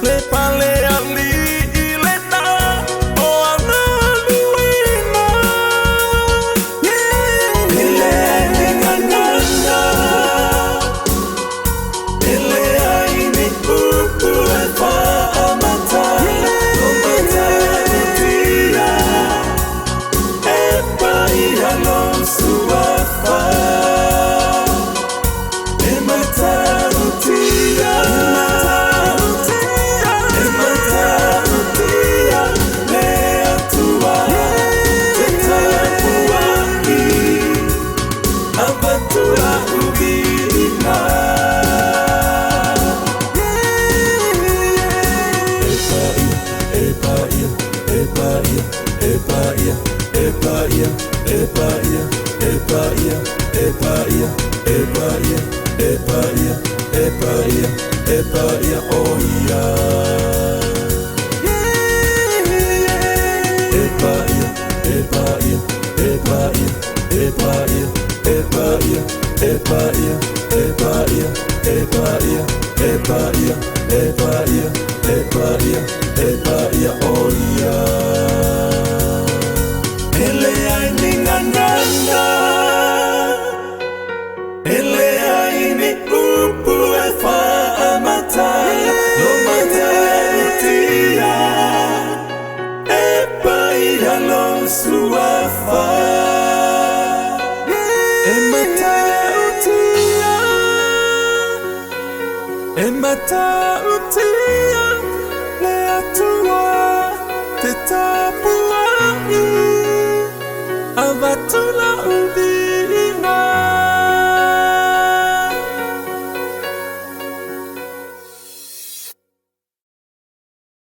le pale ali le na o ana luina ele ningananga ele ai ni pupu e fa amata o mata tira e pai alon suafa e mata tira Epaia, oh yeah. Epaia, epaia, epaia, epaia, epaia, epaia, epaia, epaia, epaia, epaia, epaia, epaia, oh yeah. Ele ai ningananga, ele ai ni pupu e fa amata, no mata tira, e pai alon suafa, e mata utia, le atua te tapuai, avatula.